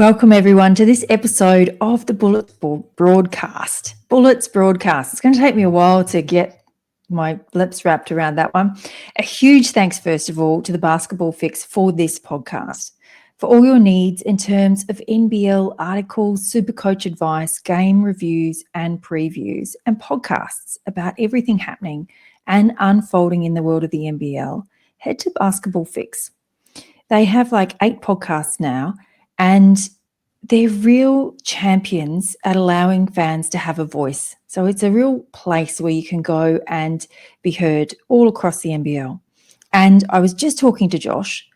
Welcome, everyone, to this episode of the Bullets broadcast. Bullets broadcast. It's going to take me a while to get my lips wrapped around that one. A huge thanks, first of all, to the Basketball Fix for this podcast. For all your needs in terms of NBL articles, Supercoach advice, game reviews and previews, and podcasts about everything happening and unfolding in the world of the NBL, head to Basketball Fix. They have like 8 podcasts now, and they're real champions at allowing fans to have a voice. So it's a real place where you can go and be heard all across the NBL. And I was just talking to Josh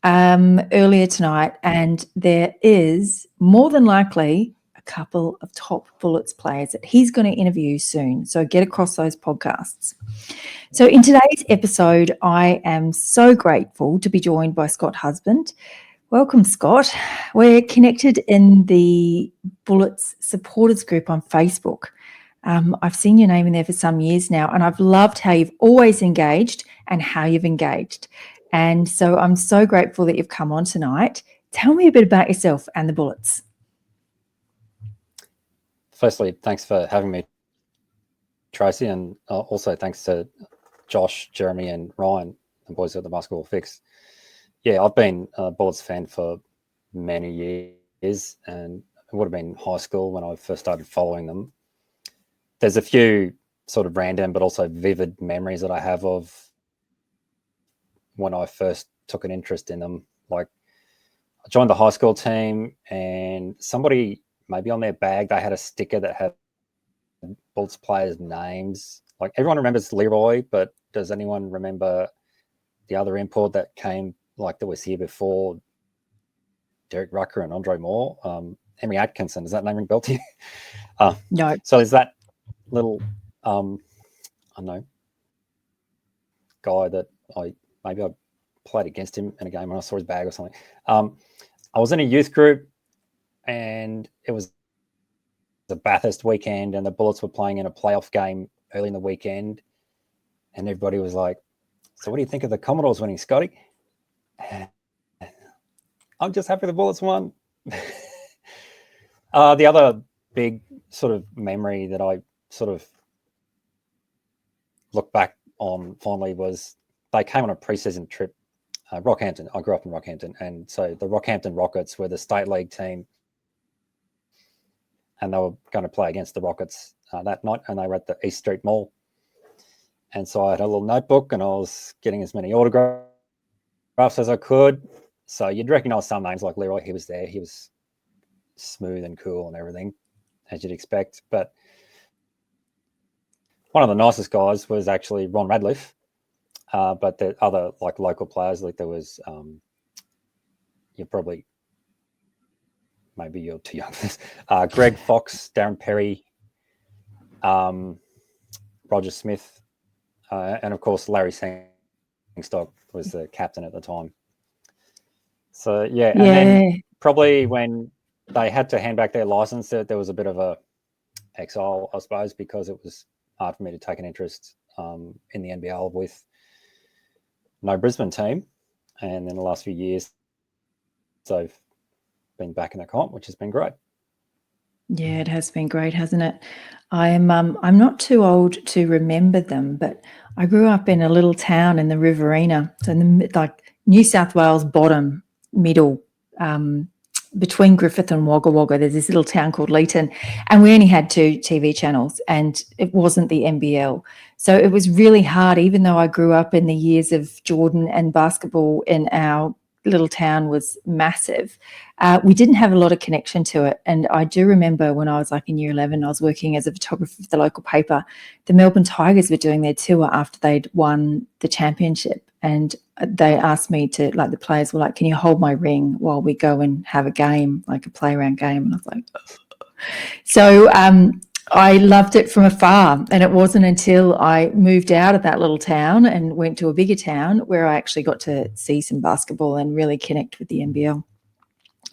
earlier tonight, and there is more than likely a couple of top Bullets players that he's going to interview soon. So get across those podcasts. So in today's episode, I am so grateful to be joined by Scott Husband. Welcome, Scott. We're connected in the Bullets supporters group on Facebook. I've seen your name in there for some years now, and I've loved how you've always engaged and how you've engaged. And so I'm so grateful that you've come on tonight. Tell me a bit about yourself and the Bullets. Firstly, thanks for having me, Tracy, and also thanks to Josh, Jeremy and Ryan, the boys at the Basketball Fix. Yeah, I've been a Bullets fan for many years, and it would have been high school when I first started following them. There's a few sort of random but also vivid memories that I have of when I first took an interest in them. Like, I joined the high school team, and somebody, maybe on their bag, they had a sticker that had Bullets players' names. Like, everyone remembers Leroy, but does anyone remember the other import that came, like, that was here before Derek Rucker and Andre Moore? Henry Atkinson, does that name ring a bell to you? No. So there's that little, I don't know, guy that I played against him in a game when I saw his bag or something. I was in a youth group, and it was the Bathurst weekend, and the Bullets were playing in a playoff game early in the weekend, and everybody was like, "So what do you think of the Commodores winning, Scotty?" I'm just happy the Bullets won. The other big sort of memory that I sort of look back on fondly was they came on a preseason trip. Rockhampton. I grew up in Rockhampton, and so the Rockhampton Rockets were the state league team, and they were going to play against the Rockets that night, and they were at the East Street Mall. And so I had a little notebook, and I was getting as many autographs as I could. So you'd recognise some names like Leroy. He was there. He was smooth and cool and everything, as you'd expect. But one of the nicest guys was actually Ron Radcliffe. But the other, like, local players, like there was, maybe you're too young for this, Greg Fox, Darren Perry, Roger Smith, and of course Larry Sangstock was the captain at the time. So yeah, and then probably when they had to hand back their license, there was a bit of a exile, I suppose, because it was hard for me to take an interest in the NBL with no Brisbane team. And then the last few years, so I've been back in the comp, which has been great. Yeah, it has been great, hasn't it? I'm not too old to remember them, but I grew up in a little town in the Riverina, so in the, like, New South Wales bottom middle, between Griffith and Wagga Wagga. There's this little town called Leeton, and we only had 2 TV channels, and it wasn't the NBL. So it was really hard, even though I grew up in the years of Jordan and basketball in our little town was massive. We didn't have a lot of connection to it. And I do remember when I was like in year 11, I was working as a photographer for the local paper. The Melbourne Tigers were doing their tour after they'd won the championship. And they asked me to, like, the players were like, "Can you hold my ring while we go and have a game, like a play around game?" And I was like, "Oh." So I loved it from afar. And it wasn't until I moved out of that little town and went to a bigger town where I actually got to see some basketball and really connect with the NBL.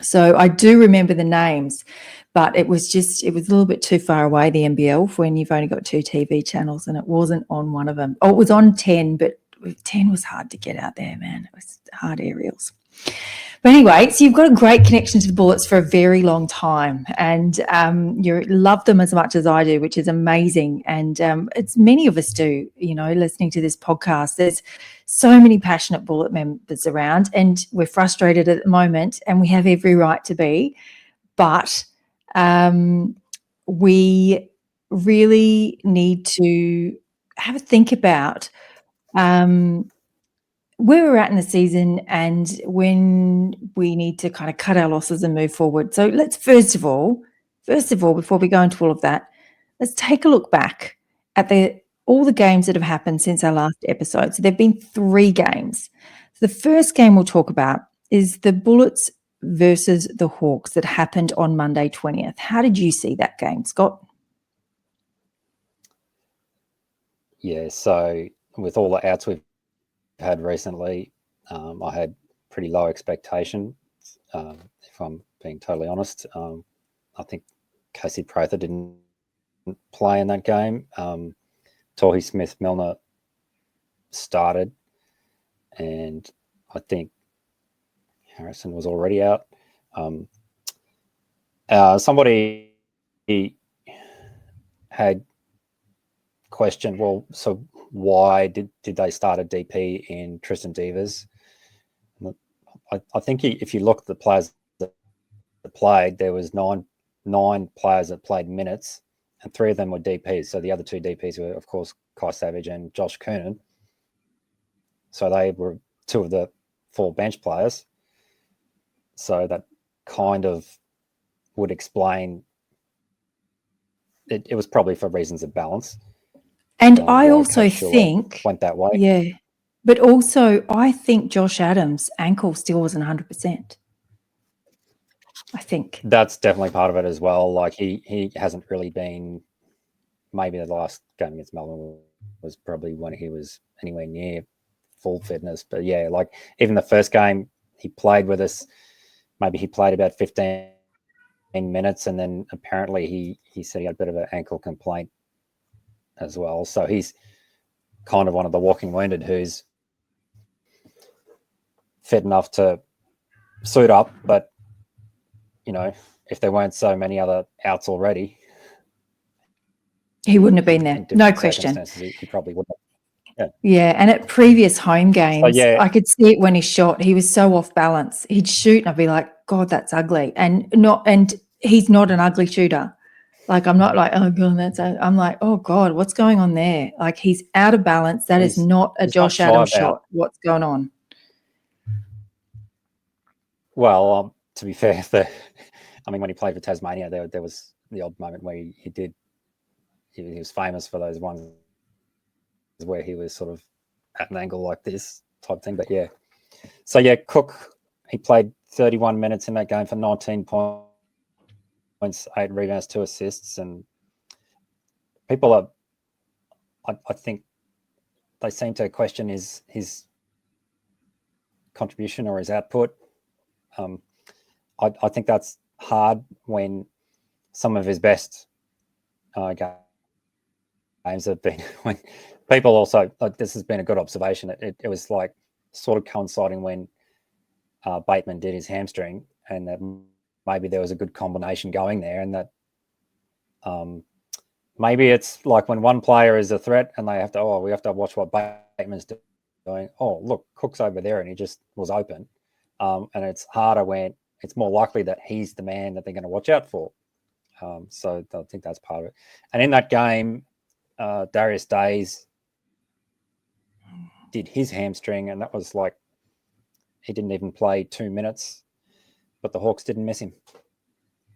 So I do remember the names, but it was a little bit too far away, the NBL, when you've only got 2 TV channels, and it wasn't on one of them. Oh, it was on 10, but 10 was hard to get out there, man. It was hard aerials. But anyway, so you've got a great connection to the Bullets for a very long time, and you love them as much as I do, which is amazing. And it's many of us do, listening to this podcast. There's so many passionate Bullet members around, and we're frustrated at the moment, and we have every right to be. But we really need to have a think about where we're at in the season and when we need to kind of cut our losses and move forward. So let's first of all, before we go into all of that, let's take a look back at all the games that have happened since our last episode. So there've been 3 games. So the first game we'll talk about is the Bullets versus the Hawks that happened on Monday 20th. How did you see that game, Scott? Yeah, so with all the outs we've had recently, I had pretty low expectations, if I'm being totally honest. I think Casey Prather didn't play in that game. Tohi Smith-Milner started, and I think Harrison was already out. Somebody had questioned, well, so why did they start a DP in Tristan Devers? I think if you look at the players that played, there was nine players that played minutes, and 3 of them were DPs. So the other 2 DPs were, of course, Kai Savage and Josh Kernan. So they were 2 of the 4 bench players. So that kind of would explain it was probably for reasons of balance. And I also think went that way. Yeah. But also I think Josh Adams' ankle still wasn't 100%. I think. That's definitely part of it as well. Like he hasn't really been, maybe the last game against Melbourne was probably when he was anywhere near full fitness. But yeah, like even the first game he played with us, maybe he played about 15 minutes, and then apparently he said he had a bit of an ankle complaint as well. So he's kind of one of the walking wounded who's fit enough to suit up, but if there weren't so many other outs already, he wouldn't have been there. No question. He probably wouldn't have. Yeah, and at previous home games, I could see it when he shot. He was so off balance. He'd shoot, and I'd be like, "God, that's ugly." And he's not an ugly shooter. Like I'm not like, "Oh God, I'm like, "Oh God, what's going on there?" Like he's out of balance. That is not a Josh Adams shot. What's going on? Well, to be fair, when he played for Tasmania, there was the odd moment where he was famous for those ones where he was sort of at an angle like this type thing. But yeah. So yeah, Cook, he played 31 minutes in that game for 19 points, 8 rebounds, 2 assists. And people I think they seem to question his contribution or his output. I think that's hard when some of his best games have been when people also, this has been a good observation. It was like sort of coinciding when Bateman did his hamstring, and that maybe there was a good combination going there, and that maybe it's like when one player is a threat and we have to watch what Bateman's doing. Oh, look, Cook's over there and he just was open. And it's harder when it's more likely that he's the man that they're going to watch out for. So I think that's part of it. And in that game, Darius Days did his hamstring, and that was like he didn't even play 2 minutes, but the Hawks didn't miss him.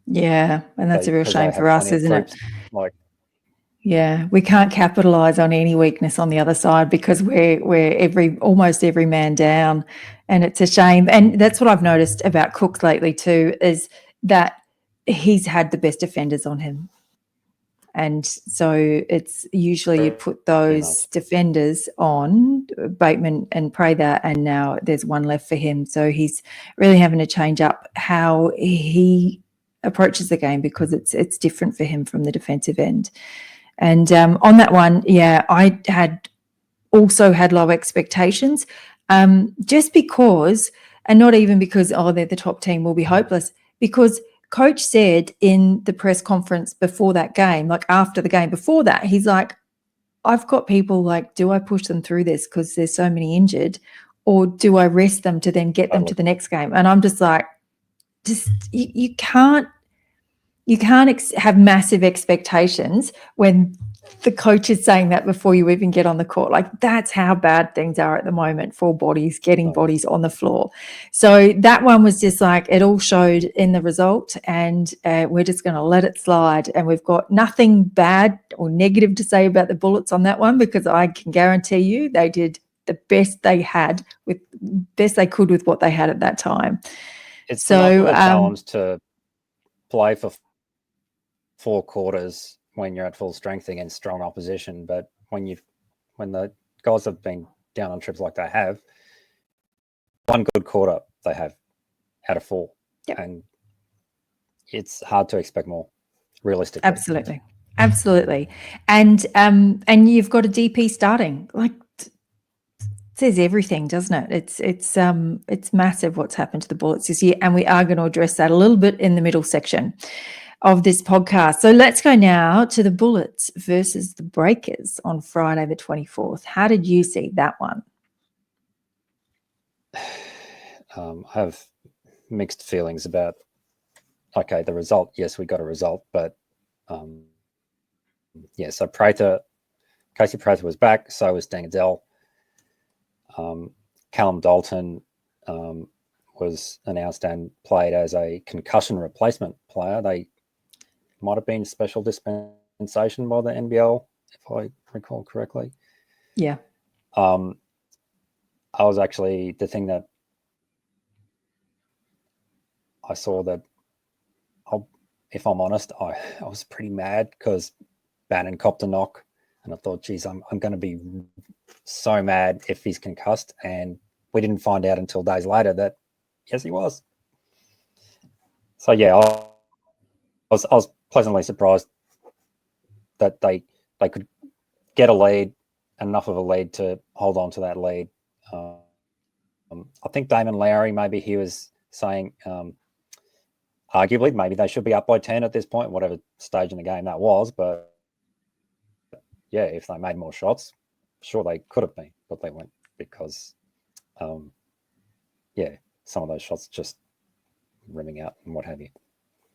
Yeah, and that's a real shame for us, isn't it? Yeah, we can't capitalize on any weakness on the other side because we're almost every man down, and it's a shame. And that's what I've noticed about Cook lately too, is that he's had the best defenders on him. And so it's usually you'd put those defenders on Bateman and Prather, and now there's one left for him. So he's really having to change up how he approaches the game because it's different for him from the defensive end. And on that one, yeah, I had also had low expectations just because And not even because, they're the top team, will be hopeless. Because coach said in the press conference before that game, like after the game before that, he's like, I've got people like, do I push them through this because there's so many injured, or do I rest them to then get them to the next game? And I'm just like, you can't have massive expectations when the coach is saying that before you even get on the court. Like, that's how bad things are at the moment for bodies, getting bodies on the floor. So that one was just like, it all showed in the result, and we're just going to let it slide. And we've got nothing bad or negative to say about the Bullets on that one, because I can guarantee you they did the best they could with what they had at that time. It's enough of a challenge to play for 4 quarters when you're at full strength against strong opposition, but when the guys have been down on trips like they have, one good quarter they have out of 4, and it's hard to expect more, realistically. Absolutely. And you've got a DP starting. Like, it says everything, doesn't it? It's massive what's happened to the Bullets this year, and we are going to address that a little bit in the middle section of this podcast. So let's go now to the Bullets versus the Breakers on Friday the 24th. How did you see that one? I have mixed feelings about, the result. Yes, we got a result, but so Casey Prather was back, so was Dangadell. Callum Dalton was announced and played as a concussion replacement player. They might have been special dispensation by the NBL, if I recall correctly. Yeah. I was actually, the thing that I saw that, if I'm honest, I was pretty mad because Bannon copped a knock, and I thought, geez, I'm going to be so mad if he's concussed. And we didn't find out until days later that, yes, he was. So, yeah, I was pleasantly surprised that they could get a lead, enough of a lead to hold on to that lead. I think Damon Lowry, maybe he was saying, arguably, maybe they should be up by 10 at this point, whatever stage in the game that was. But, yeah, if they made more shots, sure they could have been, but they weren't, because, some of those shots just rimming out and what have you.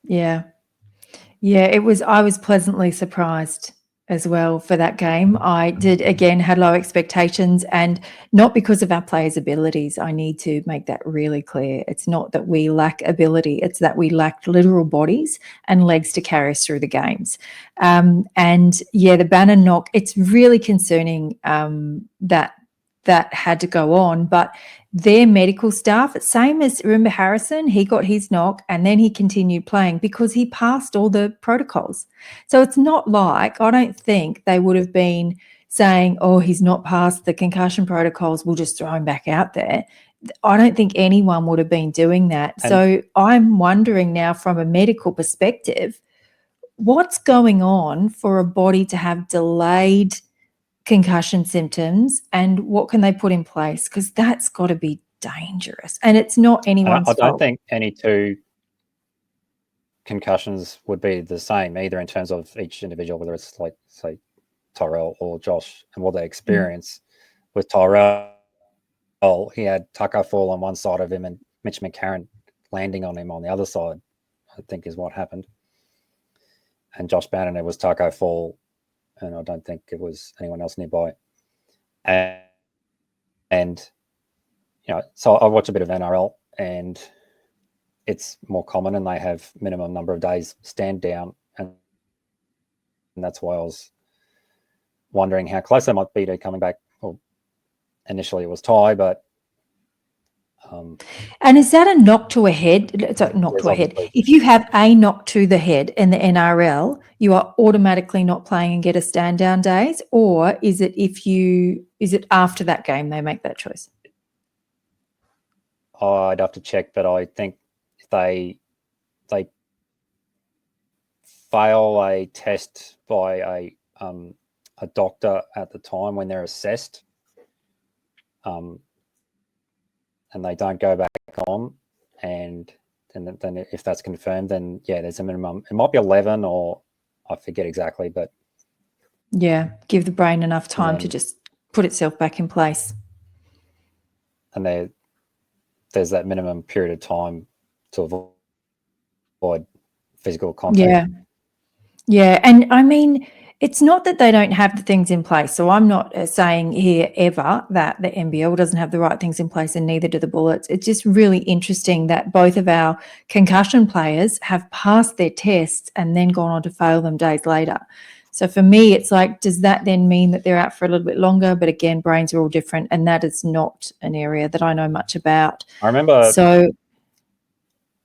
Yeah, I was pleasantly surprised as well for that game. I did, again, had low expectations, and not because of our players' abilities. I need to make that really clear. It's not that we lack ability, it's that we lacked literal bodies and legs to carry us through the games. The Bannon knock, it's really concerning that had to go on, but their medical staff, same as, remember Harrison, he got his knock and then he continued playing because he passed all the protocols. So it's not like, I don't think they would have been saying, oh, he's not passed the concussion protocols, we'll just throw him back out there. I don't think anyone would have been doing that. And so I'm wondering now, from a medical perspective, what's going on for a body to have delayed concussion symptoms, and what can they put in place? Because that's got to be dangerous, and it's not anyone's fault. I don't think any 2 concussions would be the same either in terms of each individual, whether it's like, say, Tyrell or Josh, and what they experience. With Tyrell, he had Tucker fall on one side of him and Mitch McCarron landing on him on the other side, I think is what happened. And Josh Bannon, it was Tucker fall, and I don't think it was anyone else nearby. And so I watch a bit of NRL, and it's more common, and they have minimum number of days stand down, and that's why I was wondering how close they might be to coming back. Well, initially it was Ty, but and is that a knock to a head? So knock to a head. If you have a knock to the head in the NRL, you are automatically not playing and get a stand down days, or is it after that game they make that choice? I'd have to check, but I think if they fail a test by a doctor at the time when they're assessed, and they don't go back on, and then if that's confirmed, then yeah, there's a minimum. It might be 11 or I forget exactly, but yeah, give the brain enough time to just put itself back in place. And there's that minimum period of time to avoid physical contact. Yeah, and I mean, it's not that they don't have the things in place. So I'm not saying here ever that the NBL doesn't have the right things in place, and neither do the Bullets. It's just really interesting that both of our concussion players have passed their tests and then gone on to fail them days later. So for me, it's like, does that then mean that they're out for a little bit longer? But again, brains are all different, and that is not an area that I know much about. I remember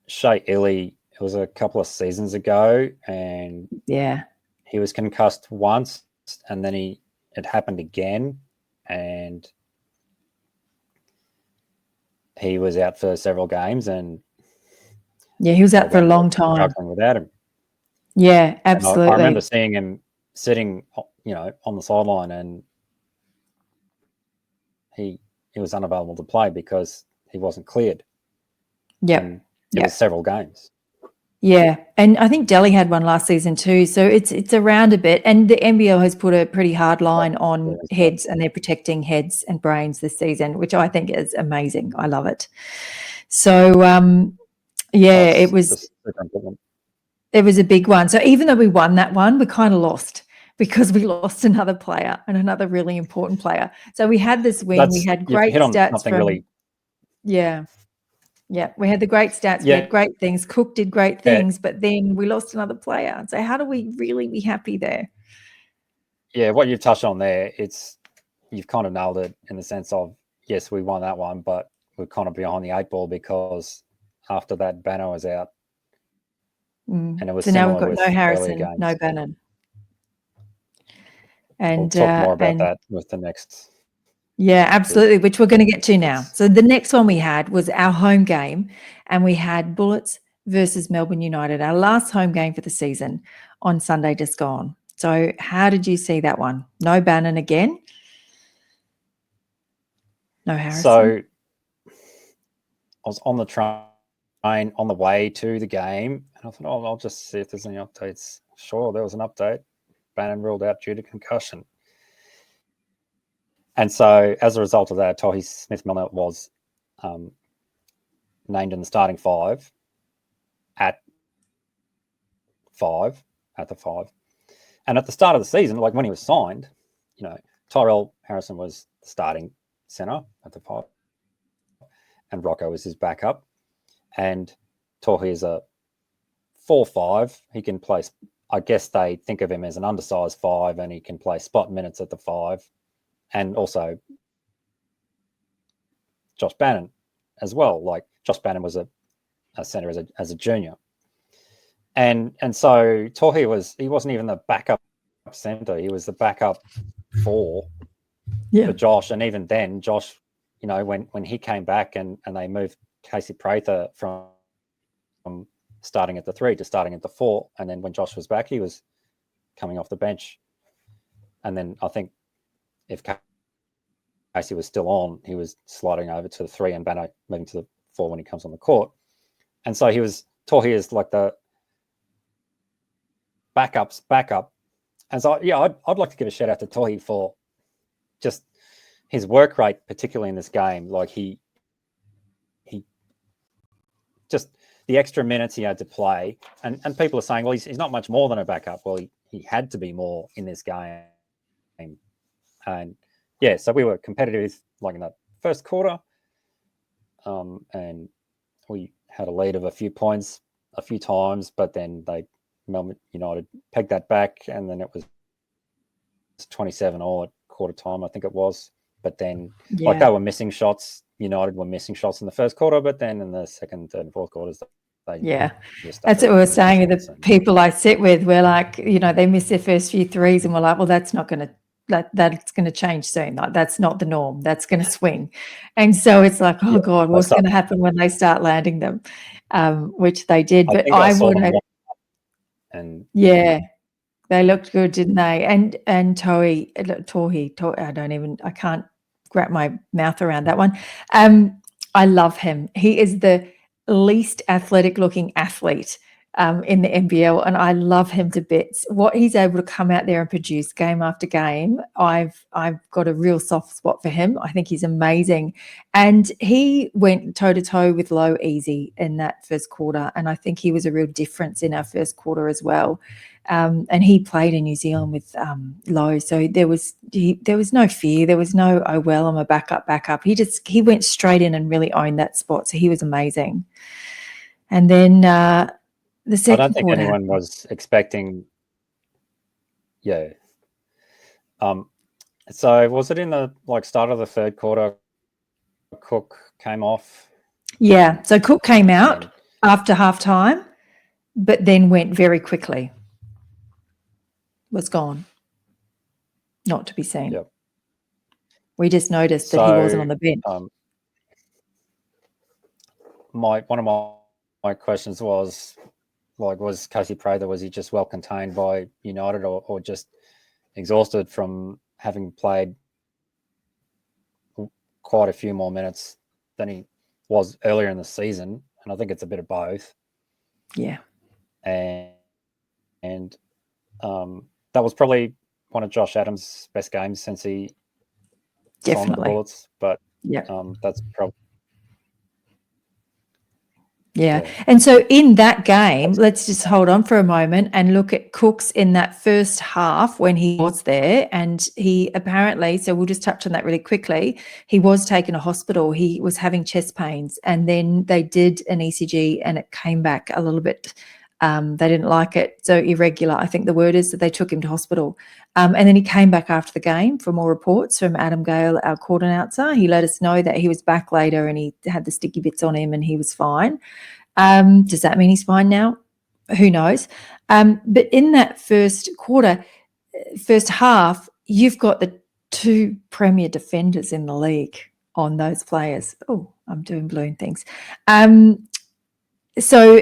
Shea Illy, it was a couple of seasons ago, and he was concussed once, and then it happened again, and he was out for several games, and he was out for a long time, struggling without him. Yeah, absolutely. I remember seeing him sitting, on the sideline, and he was unavailable to play because he wasn't cleared. Yeah, it was several games. Yeah, and I think Delhi had one last season too. So it's around a bit, and the NBL has put a pretty hard line on heads, and they're protecting heads and brains this season, which I think is amazing. I love it. So it was a big one. So even though we won that one, we kind of lost because we lost another player, and another really important player. So we had this win. We had great stats from Yeah, we had the great stats. We had great things. Cook did great things, but then we lost another player. So how do we really be happy there? Yeah, what you've touched on there, you've kind of nailed it in the sense of, yes, we won that one, but we're kind of behind the 8 ball because after that, Banner was out. And it was so now we've got no Harrison, no Bannon. And we'll talk more about that with the next. Yeah, absolutely, which we're going to get to now. So the next one we had was our home game, and we had Bullets versus Melbourne United, our last home game for the season, on Sunday just gone. So how did you see that one? No Bannon again? No Harrison? So I was on the train on the way to the game, and I thought, I'll just see if there's any updates. Sure, there was an update. Bannon ruled out due to concussion. And so, as a result of that, Tohi Smith-Milner was named in the starting 5 at the 5. And at the start of the season, like when he was signed, Tyrell Harrison was the starting centre at the 5, and Rocco was his backup. And Tohi is a 4-5. He can play. I guess they think of him as an undersized 5, and he can play spot minutes at the 5. And also Josh Bannon as well. Like Josh Bannon was a centre as a junior. And so Tohi he wasn't even the backup centre. He was the backup 4 for Josh. And even then, Josh, when he came back and they moved Casey Prather from starting at the 3 to starting at the 4. And then when Josh was back, he was coming off the bench. And then I think if Casey was still on, he was sliding over to the 3 and Banner moving to the 4 when he comes on the court. And so Tohi is like the backup. And so, I'd like to give a shout out to Tohi for just his work rate, particularly in this game. Like he just the extra minutes he had to play. And people are saying, well, he's not much more than a backup. Well, he had to be more in this game. And so we were competitive like in the first quarter, and we had a lead of a few points a few times, but then Melbourne United pegged that back, and then it was 27 all at quarter time, I think it was. But then they were missing shots. United were missing shots in the first quarter, but then in the second, third, and fourth quarters, that's what we were saying with the people I sit with. We're like, they miss their first few threes, and we're like, well, that's not going to. That's going to change soon. Like, that's not the norm. That's going to swing. And so it's like, oh God, what's going to happen when they start landing them? Which they did. But I would have. And they looked good, didn't they? And Tohi, I can't wrap my mouth around that one. I love him. He is the least athletic looking athlete in the NBL, and I love him to bits. What he's able to come out there and produce game after game, I've got a real soft spot for him. I think he's amazing. And he went toe to toe with Lowe easy in that first quarter, and I think he was a real difference in our first quarter as well. And he played in New Zealand with Lowe, so there was no fear. There was no, oh well, I'm a backup. He went straight in and really owned that spot. So he was amazing. And then the second quarter, I don't think anyone was expecting. Yeah. So was it in the start of the third quarter? Cook came off. Yeah. So Cook came out after halftime, but then went very quickly. Was gone. Not to be seen. Yep. We just noticed that he wasn't on the bench. One of my questions was Casey Prather, was he just well contained by United or just exhausted from having played quite a few more minutes than he was earlier in the season? And I think it's a bit of both. Yeah. And that was probably one of Josh Adams' best games since he signed the Bullets. But that's probably. Yeah. And so in that game, let's just hold on for a moment and look at Cooks in that first half when he was there. And he apparently, so we'll just touch on that really quickly, he was taken to hospital. He was having chest pains, and then they did an ECG and it came back a little bit. They didn't like it. So irregular, I think the word is, that they took him to hospital. And then he came back after the game for more reports from Adam Gale, our court announcer. He let us know that he was back later and he had the sticky bits on him and he was fine. Does that mean he's fine now? Who knows? But in that first half, you've got the two premier defenders in the league on those players. Oh, I'm doing balloon things. So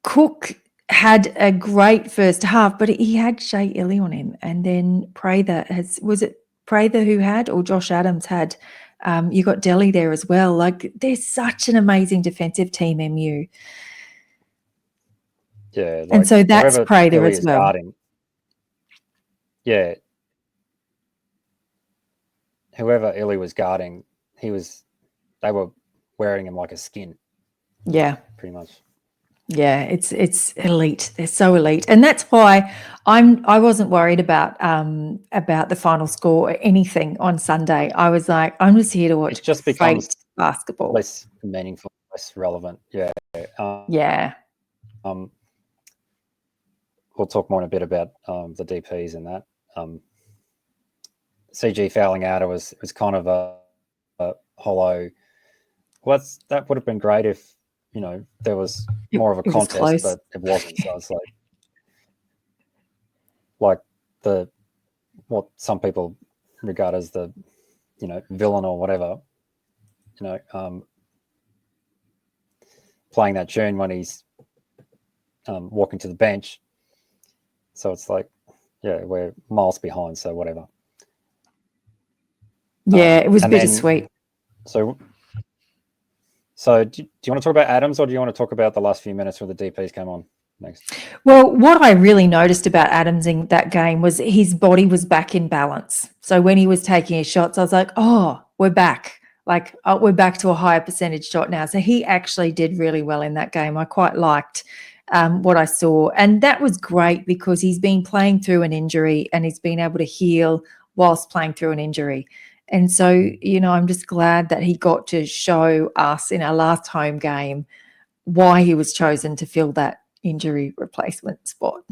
Cook had a great first half, but he had Shea Illy on him, and then Prather was it Prather who had, or Josh Adams had? You got Delhi there as well. They're such an amazing defensive team, MU. Yeah, and so that's Prather as well. Guarding, yeah, whoever Illy was guarding, they were wearing him like a skin. Yeah, pretty much. Yeah, it's elite. They're so elite, and that's why I wasn't worried about the final score or anything on Sunday. I was like, I'm just here to watch. It just becomes basketball, less meaningful, less relevant. Yeah. Yeah. We'll talk more in a bit about the DPs and that. CG fouling out, it was kind of a hollow. Well, that would have been great if there was more of a contest, but it wasn't. So it's like what some people regard as the villain or whatever. Playing that tune when he's walking to the bench. So it's like, yeah, we're miles behind. So whatever. Yeah, it was bittersweet. So do you want to talk about Adams, or do you want to talk about the last few minutes where the DPs came on next? Well, what I really noticed about Adams in that game was his body was back in balance. So when he was taking his shots, I was like, oh, we're back. We're back to a higher percentage shot now. So he actually did really well in that game. I quite liked what I saw. And that was great because he's been playing through an injury and he's been able to heal whilst playing through an injury. And so, I'm just glad that he got to show us in our last home game why he was chosen to fill that injury replacement spot.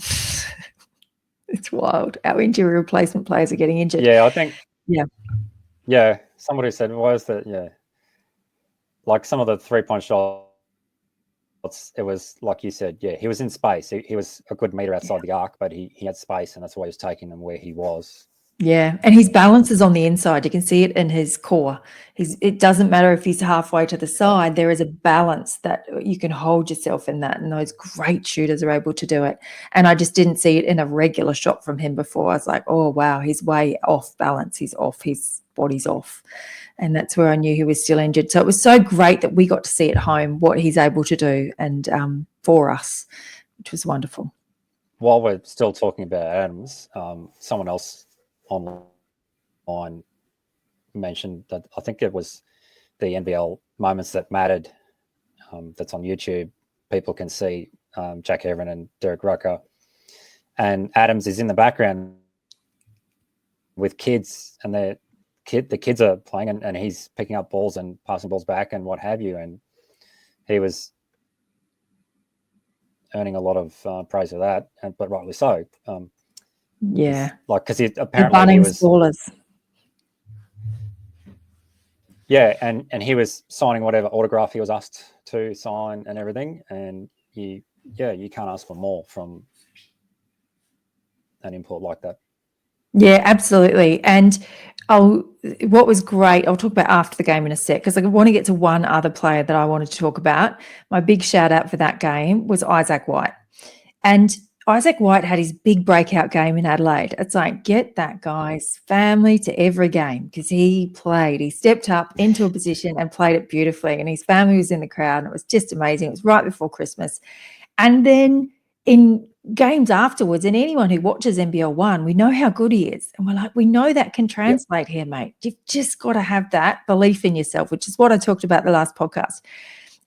It's wild. Our injury replacement players are getting injured. Yeah, I think. Yeah. Yeah. Somebody said, why is that? Yeah. Like some of the 3-point shots, it was like you said, yeah, he was in space. He was a good meter outside the arc, but he had space, and that's why he was taking them where he was. Yeah, and his balance is on the inside. You can see it in his core. It doesn't matter if he's halfway to the side. There is a balance that you can hold yourself in that, and those great shooters are able to do it. And I just didn't see it in a regular shot from him before. I was like, oh, wow, he's way off balance. He's off. His body's off. And that's where I knew he was still injured. So it was so great that we got to see at home what he's able to do and for us, which was wonderful. While we're still talking about Adams, someone else online mentioned that I think it was the NBL moments that mattered. That's on YouTube. People can see Jack Heron and Derek Rucker, and Adams is in the background with kids, and the kids are playing, and he's picking up balls and passing balls back and what have you, and he was earning a lot of praise for that, but rightly so. Yeah, like because apparently he was ballers. Yeah, and he was signing whatever autograph he was asked to sign and everything, and you can't ask for more from an import like that. Yeah, absolutely. And what was great, I'll talk about after the game in a sec, because I want to get to one other player that I wanted to talk about. My big shout out for that game was Isaac White. And Isaac White had his big breakout game in Adelaide. It's like, get that guy's family to every game, because he stepped up into a position and played it beautifully. And his family was in the crowd, and it was just amazing. It was right before Christmas. And then in games afterwards, and anyone who watches NBL 1, we know how good he is. And we're like, we know that can translate here, mate. You've just got to have that belief in yourself, which is what I talked about the last podcast.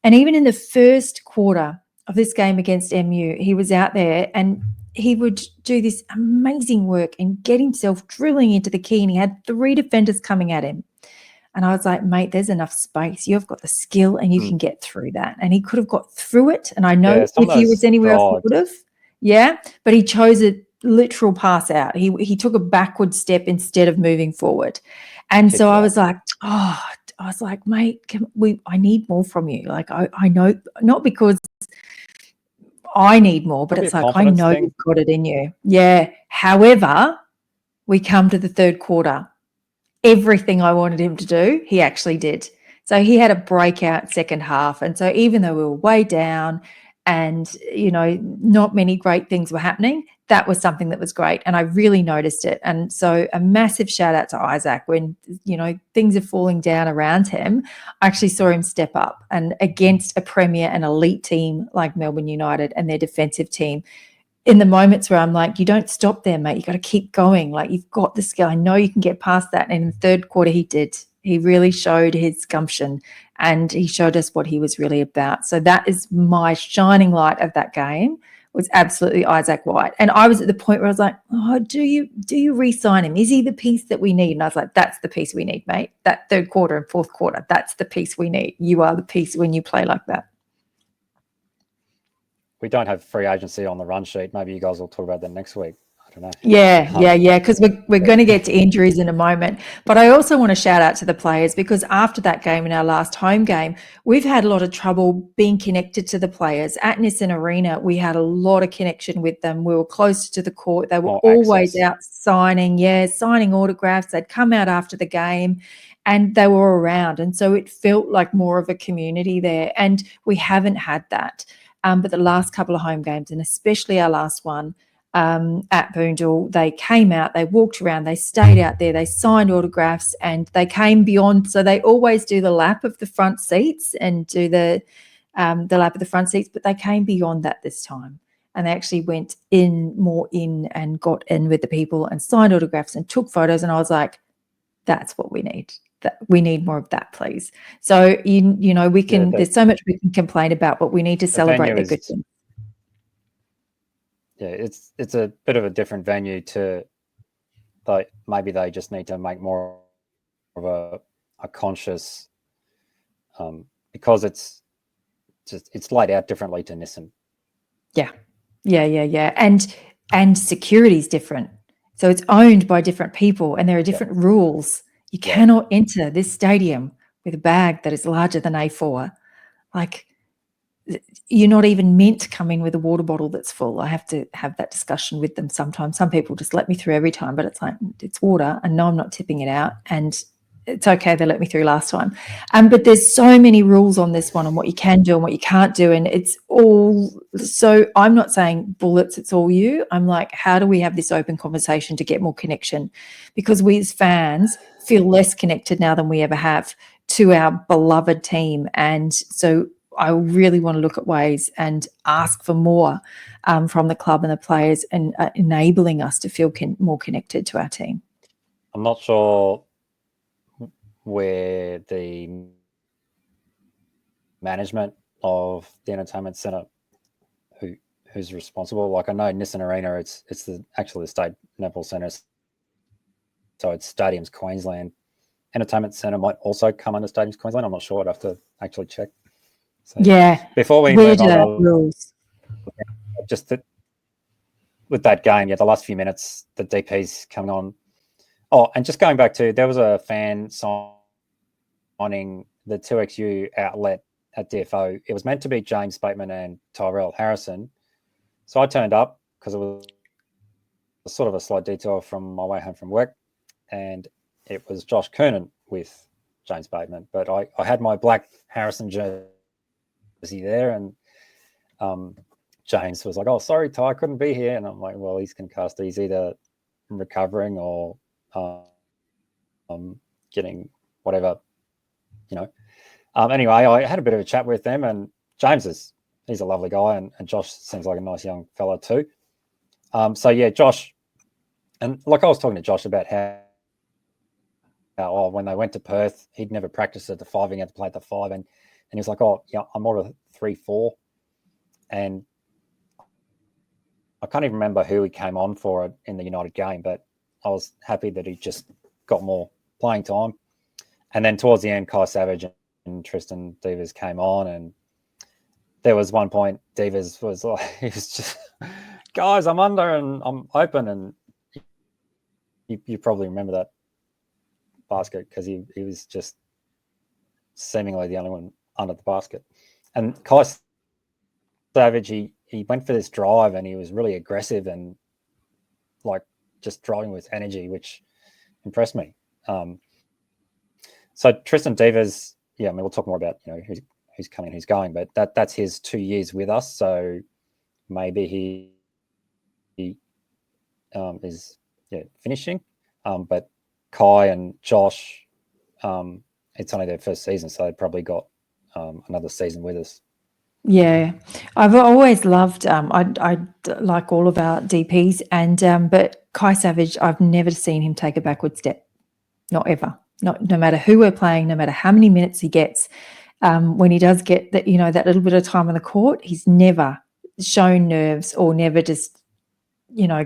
And even in the first quarter of this game against MU, he was out there and he would do this amazing work and get himself drilling into the key, and he had 3 defenders coming at him. And I was like, mate, there's enough space. You've got the skill and you can get through that. And he could have got through it. And I know if he was anywhere else, he would have. Yeah, but he chose a literal pass out. He took a backward step instead of moving forward. And so I was like, mate, I need more from you. Like, I know, not because I need more, but it's like, I know you've got it in you. Yeah. However, we come to the third quarter. Everything I wanted him to do, he actually did. So he had a breakout second half. And so even though we were way down and, not many great things were happening, that was something that was great. And I really noticed it. And so a massive shout out to Isaac when, things are falling down around him. I actually saw him step up, and against a premier and elite team like Melbourne United and their defensive team, in the moments where I'm like, you don't stop there, mate. You got to keep going. Like, you've got the skill. I know you can get past that. And in the third quarter, he did. He really showed his gumption, and he showed us what he was really about. So that is my shining light of that game, was absolutely Isaac White. And I was at the point where I was like, oh, do you re-sign him? Is he the piece that we need? And I was like, that's the piece we need, mate. That third quarter and fourth quarter, that's the piece we need. You are the piece when you play like that. We don't have free agency on the run sheet. Maybe you guys will talk about that next week. I don't know. Yeah. Because we're going to get to injuries in a moment. But I also want to shout out to the players, because after that game, in our last home game, we've had a lot of trouble being connected to the players. At Nissan Arena, we had a lot of connection with them. We were closer to the court. They were always out signing autographs. They'd come out after the game and they were around. And so it felt like more of a community there. And we haven't had that. But the last couple of home games, and especially our last one at Boondall, they came out, they walked around, they stayed out there, they signed autographs, and they came beyond. So they always do the lap of the front seats and do the lap of the front seats, but they came beyond that this time. And they actually went more in and got in with the people and signed autographs and took photos. And I was like, that's what we need. We need more of that, please. So we can. There's so much we can complain about, but we need to celebrate the good things. Yeah, it's a bit of a different venue to, like, maybe they just need to make more of a conscious, because it's laid out differently to Nissan. Yeah. And security is different, so it's owned by different people, and there are different rules. You cannot enter this stadium with a bag that is larger than A4. Like, you're not even meant to come in with a water bottle that's full. I have to have that discussion with them sometimes. Some people just let me through every time, but it's like, it's water, and no, I'm not tipping it out, and it's okay, they let me through last time. But there's so many rules on this one on what you can do and what you can't do, and it's all, so I'm not saying Bullets, it's all you. I'm like, how do we have this open conversation to get more connection? Because we as fans feel less connected now than we ever have to our beloved team. And so I really want to look at ways and ask for more from the club and the players, and enabling us to feel more connected to our team. I'm not sure where the management of the entertainment centre, who's responsible. Like, I know Nissan Arena, it's actually the state netball centre, so it's Stadiums Queensland. Entertainment Centre might also come under Stadiums Queensland. I'm not sure. I'd have to actually check. So, yeah. Before we move on, rules. Just with that game, the last few minutes, the DP's coming on. Oh, and just going back to, there was a fan signing the 2XU outlet at DFO. It was meant to be James Bateman and Tyrell Harrison. So I turned up because it was sort of a slight detour from my way home from work, and it was Josh Kernan with James Bateman. But I had my black Harrison jersey there, and James was like, "Oh, sorry, Ty, I couldn't be here." And I'm like, "Well, he's concussed. He's either recovering or getting whatever, Anyway, I had a bit of a chat with them, and James he's a lovely guy, and Josh seems like a nice young fella too. So yeah, Josh, and like I was talking to Josh about how when they went to Perth, he'd never practiced at the 5, he had to play at the 5, and he was like, "Oh, yeah, I'm more of a 3-4," and I can't even remember who he came on for in the United game, but I was happy that he just got more playing time. And then towards the end, Kai Savage and Tristan Devers came on, and there was one point Devers was like, he was just, "Guys, I'm under and I'm open," and you probably remember that basket because he was just seemingly the only one under the basket. And Kai Savage, he went for this drive, and he was really aggressive and like just driving with energy, which impressed me. So Tristan Devers, we'll talk more about who's coming, who's going, but that's his 2 years with us. So maybe he is finishing. But Kai and Josh, it's only their first season, so they probably got another season with us. Yeah, I've always loved. I like all of our DPs, and but Kai Savage, I've never seen him take a backward step, not ever. No matter who we're playing, no matter how many minutes he gets, when he does get that, that little bit of time on the court, he's never shown nerves or never just,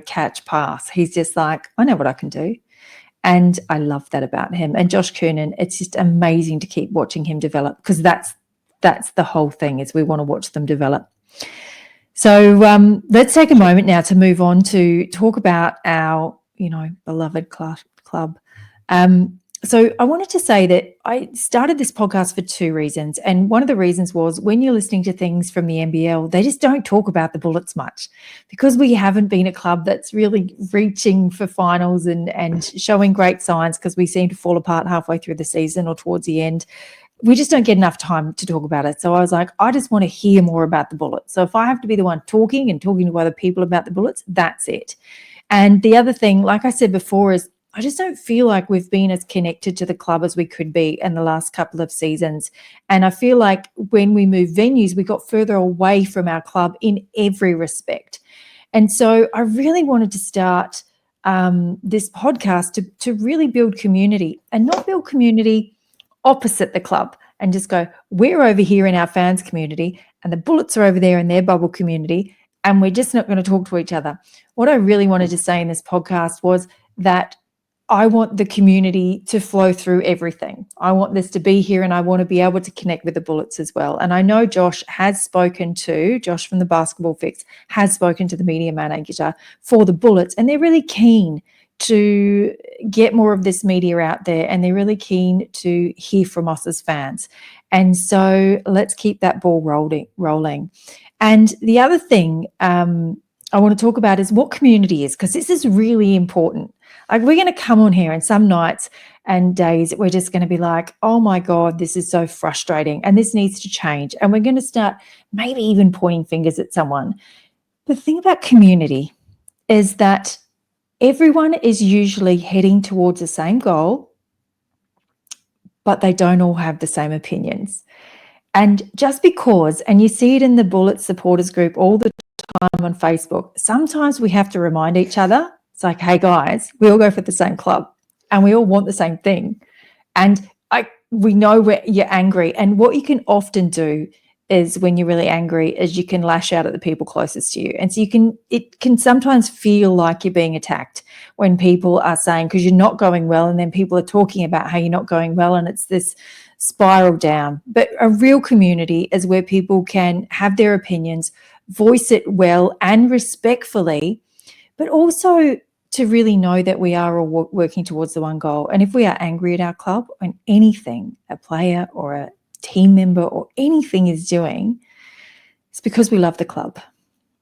catch pass. He's just like, I know what I can do. And I love that about him. And Josh Kernan, it's just amazing to keep watching him develop, because that's the whole thing, is we want to watch them develop. So let's take a moment now to move on to talk about our, beloved club. So I wanted to say that I started this podcast for 2 reasons. And one of the reasons was, when you're listening to things from the NBL, they just don't talk about the Bullets much, because we haven't been a club that's really reaching for finals and showing great signs, because we seem to fall apart halfway through the season or towards the end. We just don't get enough time to talk about it. So I was like, I just want to hear more about the Bullets. So if I have to be the one talking to other people about the Bullets, that's it. And the other thing, like I said before, is I just don't feel like we've been as connected to the club as we could be in the last couple of seasons. And I feel like when we moved venues, we got further away from our club in every respect. And so I really wanted to start this podcast to really build community, and not build community opposite the club and just go, we're over here in our fans community and the Bullets are over there in their bubble community, and we're just not going to talk to each other. What I really wanted to say in this podcast was that I want the community to flow through everything. I want this to be here, and I want to be able to connect with the Bullets as well. And I know Josh from the Basketball Fix has spoken to the media manager for the Bullets, and they're really keen to get more of this media out there, and they're really keen to hear from us as fans. And so let's keep that ball rolling. And the other thing I want to talk about is what community is, because this is really important. Like, we're going to come on here and some nights and days we're just going to be like, oh my God, this is so frustrating and this needs to change. And we're going to start maybe even pointing fingers at someone. The thing about community is that everyone is usually heading towards the same goal, but they don't all have the same opinions. And just because, and you see it in the Bullets supporters group all the time on Facebook, sometimes we have to remind each other. It's like, hey guys, we all go for the same club and we all want the same thing. And we know where you're angry. And what you can often do is, when you're really angry, is you can lash out at the people closest to you. And so it can sometimes feel like you're being attacked when people are saying, because you're not going well, and then people are talking about how you're not going well, and it's this spiral down. But a real community is where people can have their opinions, voice it well and respectfully, but also to really know that we are all working towards the one goal. And if we are angry at our club on anything a player or a team member or anything is doing, it's because we love the club.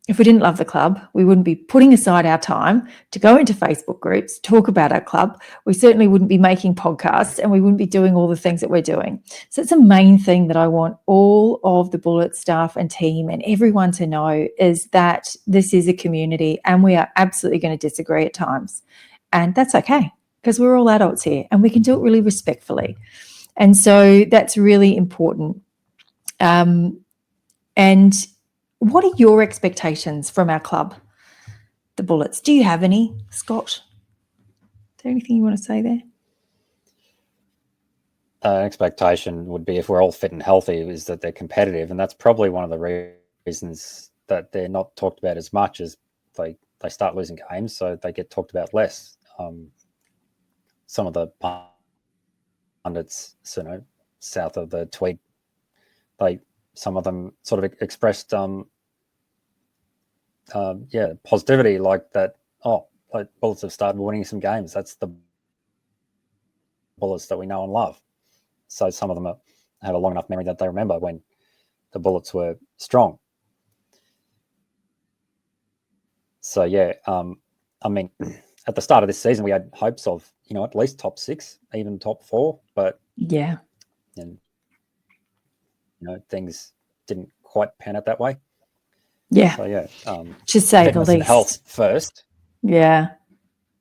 If we didn't love the club, we wouldn't be putting aside our time to go into Facebook groups, talk about our club. We certainly wouldn't be making podcasts, and we wouldn't be doing all the things that we're doing. So it's a main thing that I want all of the Bullet staff and team and everyone to know, is that this is a community and we are absolutely going to disagree at times. And that's okay, because we're all adults here and we can do it really respectfully. And so that's really important. And what are your expectations from our club, the Bullets? Do you have any, Scott? Is there anything you want to say there? Expectation would be, if we're all fit and healthy, is that they're competitive. And that's probably one of the reasons that they're not talked about as much, as they start losing games, so they get talked about less. Some of the pundits, south of the Tweed, some of them sort of expressed positivity, like that, Bullets have started winning some games. That's the Bullets that we know and love. So some of them have a long enough memory that they remember when the Bullets were strong. So at the start of this season, we had hopes of, at least top 6, even top 4, but things didn't quite pan out that way. Yeah. So to say the least. Health first. Yeah,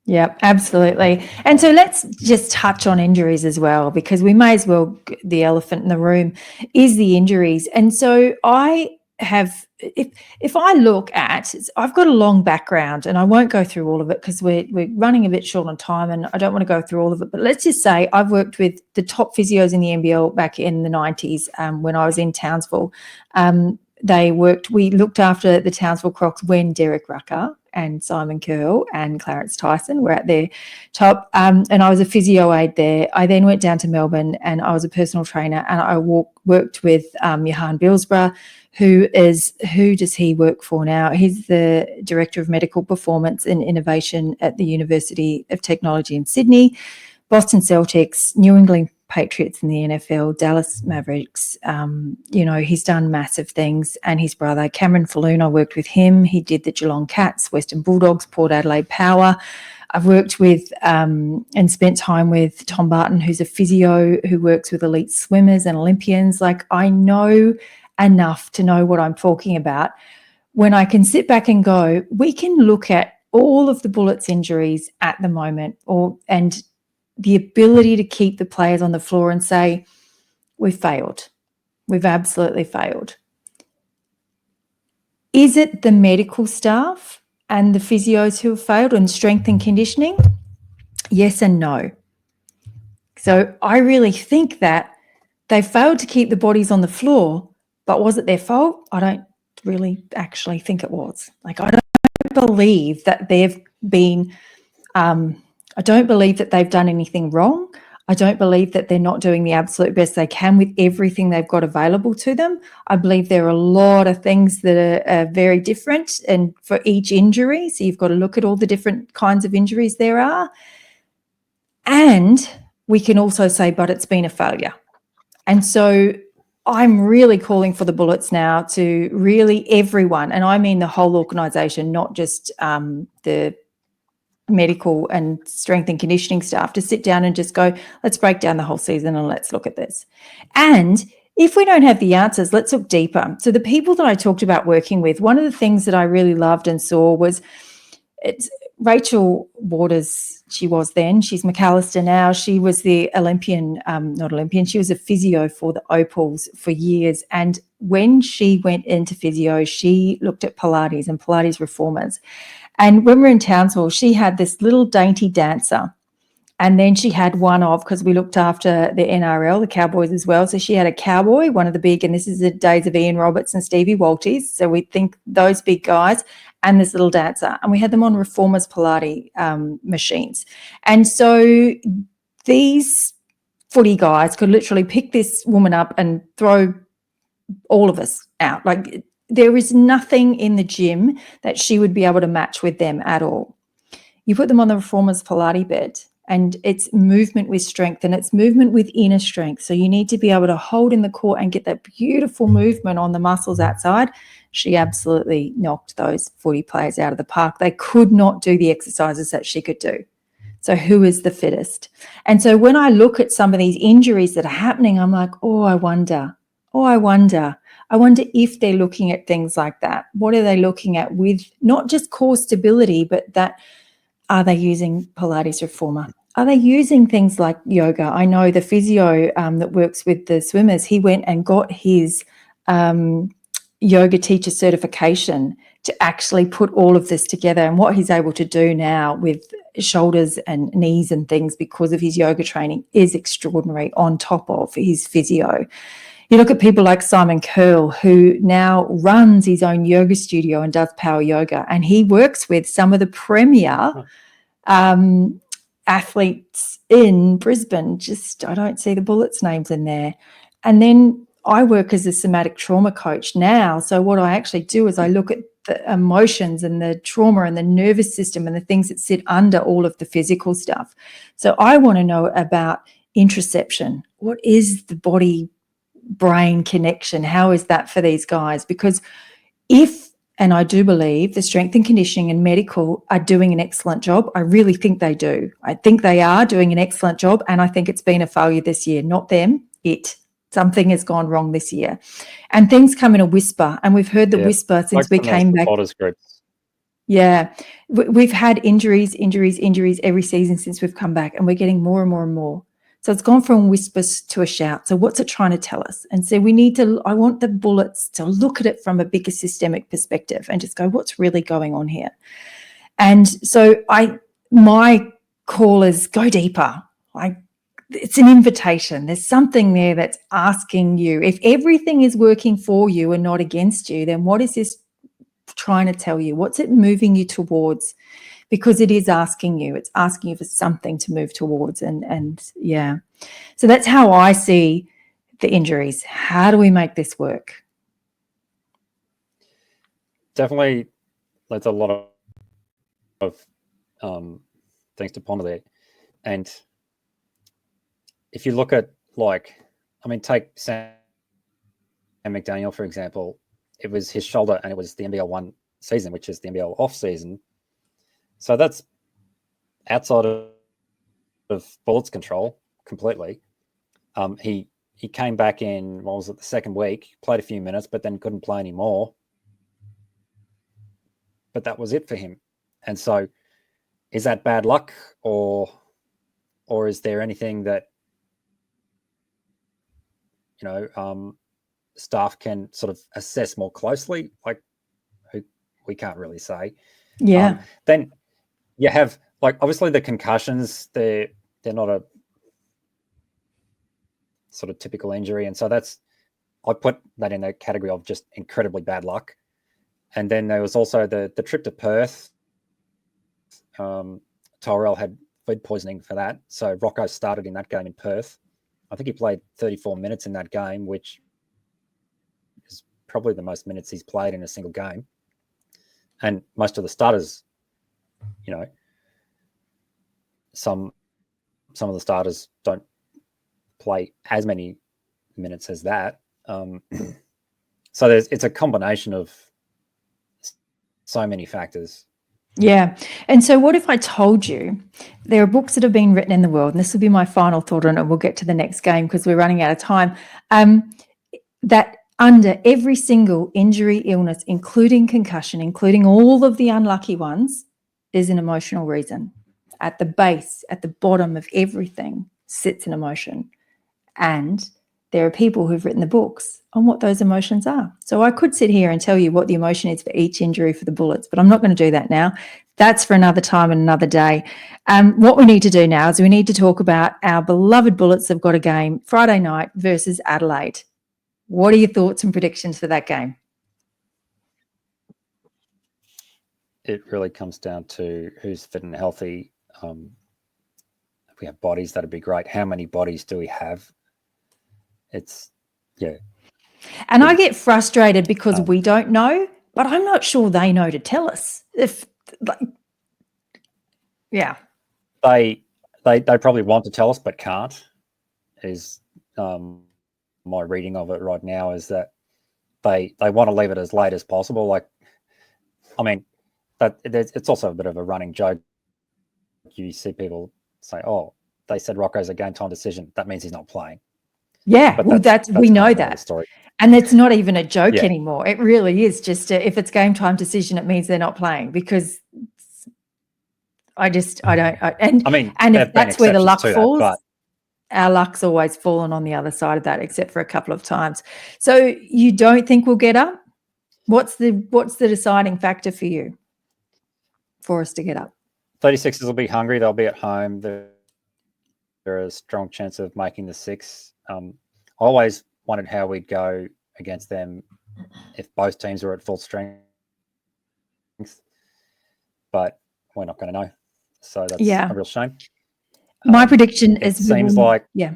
absolutely. And so let's just touch on injuries as well, because we may as well, the elephant in the room is the injuries. And so I have, if I look at, I've got a long background, and I won't go through all of it because we're running a bit short on time and I don't want to go through all of it, but let's just say I've worked with the top physios in the NBL back in the 90s when I was in Townsville. We looked after the Townsville Crocs when Derek Rucker and Simon Curl and Clarence Tyson were at their top, and I was a physio aide there. I then went down to Melbourne and I was a personal trainer, and I worked with Johan Bilsborough, who does he work for now? He's the Director of Medical Performance and Innovation at the University of Technology in Sydney, Boston Celtics, New England Patriots in the NFL, Dallas Mavericks. He's done massive things. And his brother, Cameron Falloon, I worked with him. He did the Geelong Cats, Western Bulldogs, Port Adelaide Power. I've worked with and spent time with Tom Barton, who's a physio who works with elite swimmers and Olympians. Like, I know enough to know what I'm talking about when I can sit back and go, we can look at all of the Bullets injuries at the moment, and the ability to keep the players on the floor and say, we've failed. We've absolutely failed. Is it the medical staff and the physios who have failed, and strength and conditioning? Yes and no. So I really think that they failed to keep the bodies on the floor, but was it their fault? I don't really actually think it was. Like, I don't believe that they've been I don't believe that they've done anything wrong. I don't believe that they're not doing the absolute best they can with everything they've got available to them. I believe there are a lot of things that are very different and for each injury. So you've got to look at all the different kinds of injuries there are. And we can also say, but it's been a failure. And so I'm really calling for the Bullets now to really everyone, and I mean the whole organisation, not just the medical and strength and conditioning staff, to sit down and just go, let's break down the whole season and let's look at this. And if we don't have the answers, let's look deeper. So the people that I talked about working with, one of the things that I really loved and saw was it's Rachel Waters. She was then, she's McAllister now. She was the not Olympian, she was a physio for the Opals for years. And when she went into physio, she looked at Pilates and Pilates reformers. And when we were in Townsville, she had this little dainty dancer. And then she had one of, because we looked after the NRL, the Cowboys as well. So she had a cowboy, one of the big, and this is the days of Ian Roberts and Stevie Walters. So we think those big guys and this little dancer. And we had them on reformers Pilates machines. And so these footy guys could literally pick this woman up and throw all of us out. Like, there is nothing in the gym that she would be able to match with them at all. You put them on the reformers Pilates bed and it's movement with strength and it's movement with inner strength. So you need to be able to hold in the core and get that beautiful movement on the muscles outside. She absolutely knocked those footy players out of the park. They could not do the exercises that she could do. So who is the fittest? And so when I look at some of these injuries that are happening, I'm like, I wonder if they're looking at things like that. What are they looking at with not just core stability, but that, are they using Pilates reformer? Are they using things like yoga? I know the physio that works with the swimmers, he went and got his yoga teacher certification to actually put all of this together. And what he's able to do now with shoulders and knees and things because of his yoga training is extraordinary on top of his physio. You look at people like Simon Curl, who now runs his own yoga studio and does power yoga, and he works with some of the premier athletes in Brisbane. Just, I don't see the Bullets names in there. And then I work as a somatic trauma coach now. So what I actually do is I look at the emotions and the trauma and the nervous system and the things that sit under all of the physical stuff. So I want to know about interoception. What is the body brain connection? How is that for these guys? Because and I do believe the strength and conditioning and medical are doing an excellent job. I really think they do. I think they are doing an excellent job, and I think it's been a failure this year. Not them, something has gone wrong this year. And things come in a whisper, and we've heard the whisper since we came back. Groups. Yeah, we've had injuries every season since we've come back, and we're getting more and more and more. So it's gone from whispers to a shout. So what's it trying to tell us? And so I want the Bullets to look at it from a bigger systemic perspective and just go, what's really going on here? And so my call is go deeper. It's an invitation. There's something there that's asking you. If everything is working for you and not against you, then what is this trying to tell you? What's it moving you towards? Because it is asking you. It's asking you for something to move towards. And yeah. So that's how I see the injuries. How do we make this work? Definitely, that's a lot of things to ponder there. And if you look at, take Sam McDaniel, for example, it was his shoulder and it was the NBL 1 season, which is the NBL off season. So that's outside of Bullets control completely. He came back in, the second week, played a few minutes, but then couldn't play anymore. But that was it for him. And so is that bad luck or is there anything that, staff can sort of assess more closely? We can't really say. Yeah. Then you have, obviously the concussions, they're not a sort of typical injury. And so I put that in a category of just incredibly bad luck. And then there was also the trip to Perth. Tyrell had food poisoning for that. So Rocco started in that game in Perth. I think he played 34 minutes in that game, which is probably the most minutes he's played in a single game. And most of the starters, some of the starters don't play as many minutes as that. So it's a combination of so many factors. Yeah. And so what if I told you there are books that have been written in the world, and this will be my final thought on it, and we'll get to the next game because we're running out of time, that under every single injury, illness, including concussion, including all of the unlucky ones, is an emotional reason. At the base, at the bottom of everything sits an emotion. And there are people who've written the books on what those emotions are. So I could sit here and tell you what the emotion is for each injury for the Bullets, but I'm not going to do that now. That's for another time and another day. What we need to do now is we need to talk about our beloved Bullets have got a game Friday night versus Adelaide. What are your thoughts and predictions for that game? It really comes down to who's fit and healthy. If we have bodies, that'd be great. How many bodies do we have? And I get frustrated because we don't know, but I'm not sure they know to tell us. They probably want to tell us but can't. Is my reading of it right now is that they want to leave it as late as possible. Like, I mean, it's also a bit of a running joke. You see people say, "Oh, they said Rocco's a game time decision. That means he's not playing." Yeah, but well, that's we know that. Story. And it's not even a joke anymore. It really is just if it's game time decision, it means they're not playing because and if that's where the luck falls, our luck's always fallen on the other side of that, except for a couple of times. So you don't think we'll get up? What's the deciding factor for you for us to get up? 36ers will be hungry. They'll be at home. There's a strong chance of making the 6. I always wondered how we'd go against them if both teams were at full strength, but we're not going to know. So that's a real shame. My prediction is seems like we'll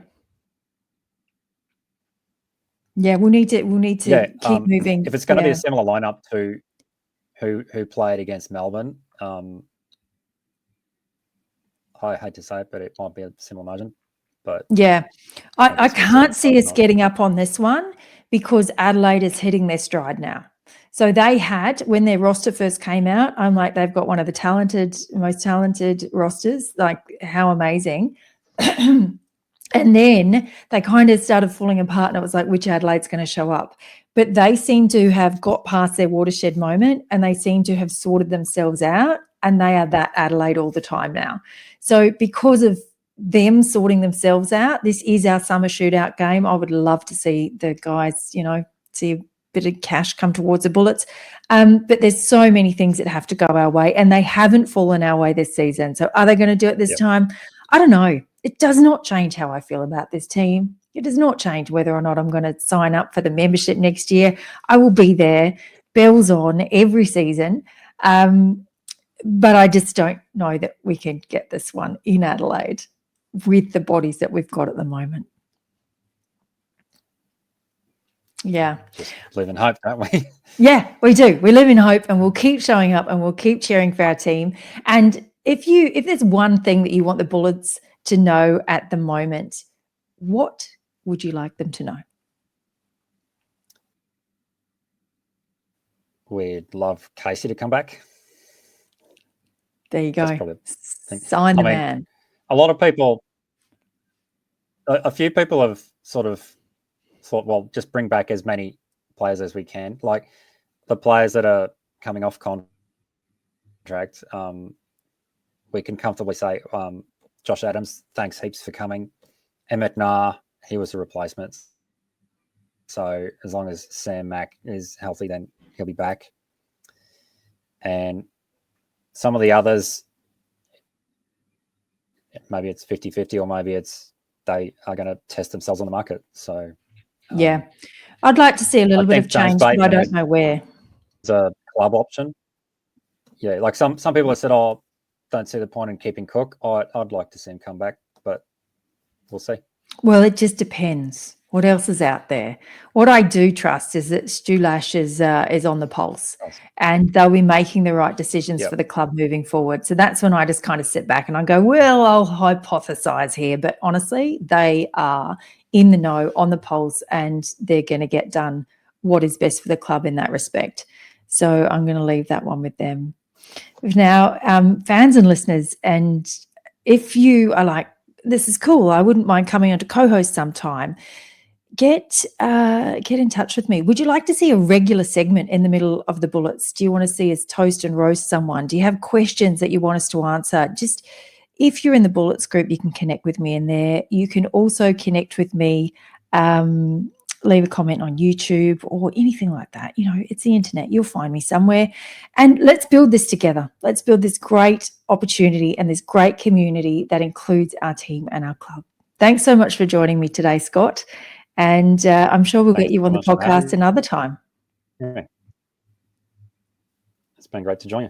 need to keep moving. If it's going to be a similar lineup to who played against Melbourne, I hate to say it, but it might be a similar margin. But I can't see us getting up on this one because Adelaide is hitting their stride now. So they had, when their roster first came out, I'm like, they've got one of the most talented rosters. Like, how amazing. And then they kind of started falling apart and it was like, which Adelaide's going to show up? But they seem to have got past their watershed moment and they seem to have sorted themselves out, and they are that Adelaide all the time now. So because of them sorting themselves out, this is our summer shootout game. I would love to see the guys, see a bit of cash come towards the Bullets. But there's so many things that have to go our way, and they haven't fallen our way this season. So are they going to do it this time? I don't know. It does not change how I feel about this team. It does not change whether or not I'm going to sign up for the membership next year. I will be there, bells on every season. But I just don't know that we can get this one in Adelaide with the bodies that we've got at the moment. Yeah. Just live in hope, don't we? Yeah, we do. We live in hope, and we'll keep showing up and we'll keep cheering for our team. And if there's one thing that you want the Bullets to know at the moment, what would you like them to know? We'd love Casey to come back. There you go. Sign the man. A lot of people, a few people have sort of thought, well, just bring back as many players as we can. Like the players that are coming off contract, we can comfortably say Josh Adams, thanks heaps for coming. Emmett Nah, he was a replacement. So as long as Sam Mack is healthy, then he'll be back. And some of the others, maybe it's 50-50 or maybe they are going to test themselves on the market. So, I'd like to see a little bit of change, but I don't know where. It's a club option. Yeah, like some people have said, don't see the point in keeping Cook. I'd like to see him come back, but we'll see. Well, it just depends. What else is out there? What I do trust is that Stu Lash is on the pulse, and they'll be making the right decisions for the club moving forward. So that's when I just kind of sit back and I go, well, I'll hypothesize here, but honestly, they are in the know, on the pulse, and they're going to get done what is best for the club in that respect. So I'm going to leave that one with them. Now, fans and listeners, and if you are like, this is cool, I wouldn't mind coming on to co-host sometime, get in touch with me. Would you like to see a regular segment in the middle of the Bullets? Do you want to see us toast and roast someone? Do you have questions that you want us to answer? Just if you're in the Bullets group, you can connect with me in there. You can also connect with me, leave a comment on YouTube or anything like that. You know, it's the internet. You'll find me somewhere. And let's build this together. Let's build this great opportunity and this great community that includes our team and our club. Thanks so much for joining me today, Scott. And I'm sure we'll get you on the podcast another time. Yeah. It's been great to join you.